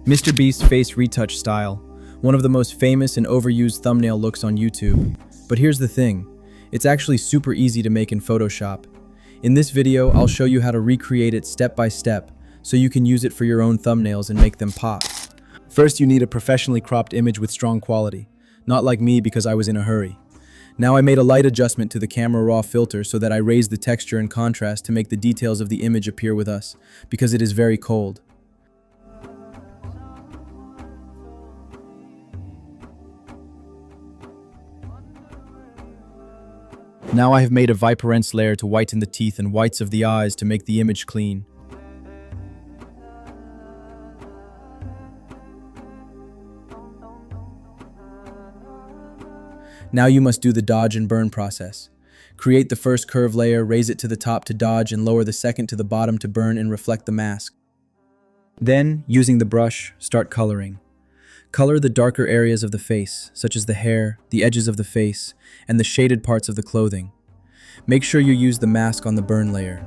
MrBeast face retouch style, one of the most famous and overused thumbnail looks on YouTube. But here's the thing, it's actually super easy to make in Photoshop. In this video, I'll show you how to recreate it step by step, so you can use it for your own thumbnails and make them pop. First, you need a professionally cropped image with strong quality, not like me because I was in a hurry. Now I made a light adjustment to the camera raw filter so that I raised the texture and contrast to make the details of the image appear with us, because it is very cold. Now I have made a vibrance layer to whiten the teeth and whites of the eyes to make the image clean. Now you must do the dodge and burn process. Create the first curve layer, raise it to the top to dodge, and lower the second to the bottom to burn and reflect the mask. Then, using the brush, start coloring. Color the darker areas of the face, such as the hair, the edges of the face, and the shaded parts of the clothing. Make sure you use the mask on the burn layer.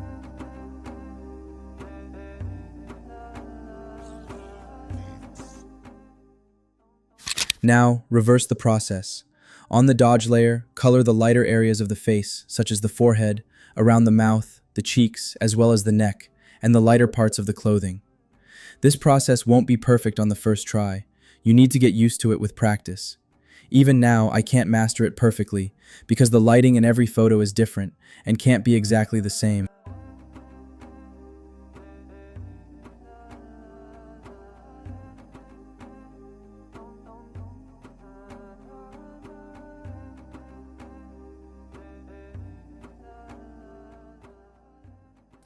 Now, reverse the process. On the dodge layer, color the lighter areas of the face, such as the forehead, around the mouth, the cheeks, as well as the neck, and the lighter parts of the clothing. This process won't be perfect on the first try. You need to get used to it with practice. Even now, I can't master it perfectly, because the lighting in every photo is different and can't be exactly the same.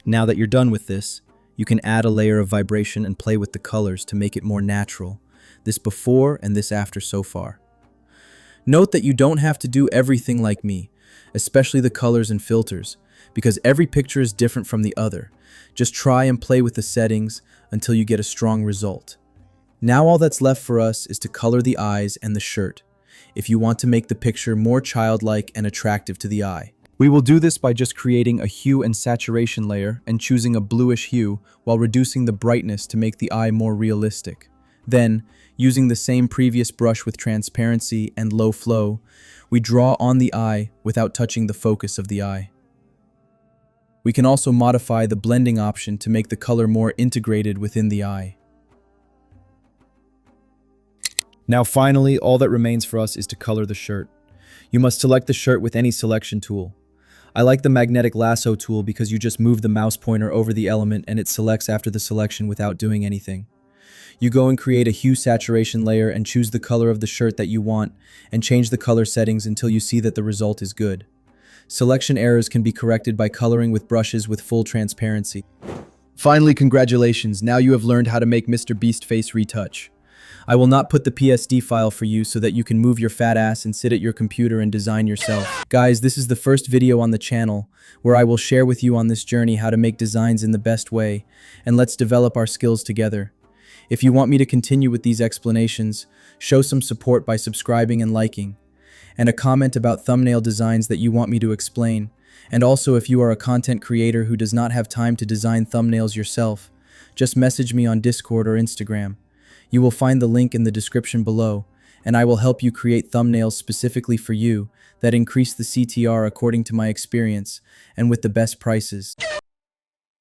Now that you're done with this, you can add a layer of vibration and play with the colors to make it more natural. This before and this after so far. Note that you don't have to do everything like me, especially the colors and filters, because every picture is different from the other. Just try and play with the settings until you get a strong result. Now all that's left for us is to color the eyes and the shirt, if you want to make the picture more childlike and attractive to the eye. We will do this by just creating a hue and saturation layer and choosing a bluish hue while reducing the brightness to make the eye more realistic. Then, using the same previous brush with transparency and low flow, we draw on the eye without touching the focus of the eye. We can also modify the blending option to make the color more integrated within the eye. Now finally, all that remains for us is to color the shirt. You must select the shirt with any selection tool. I like the magnetic lasso tool because you just move the mouse pointer over the element and it selects after the selection without doing anything. You go and create a hue saturation layer and choose the color of the shirt that you want and change the color settings until you see that the result is good. Selection errors can be corrected by coloring with brushes with full transparency. Finally, congratulations, now you have learned how to make MrBeast face retouch. I will not put the PSD file for you so that you can move your fat ass and sit at your computer and design yourself. Guys, this is the first video on the channel where I will share with you on this journey how to make designs in the best way, and let's develop our skills together. If you want me to continue with these explanations, show some support by subscribing and liking, and a comment about thumbnail designs that you want me to explain. And also, if you are a content creator who does not have time to design thumbnails yourself, just message me on Discord or Instagram. You will find the link in the description below, and I will help you create thumbnails specifically for you that increase the CTR according to my experience and with the best prices.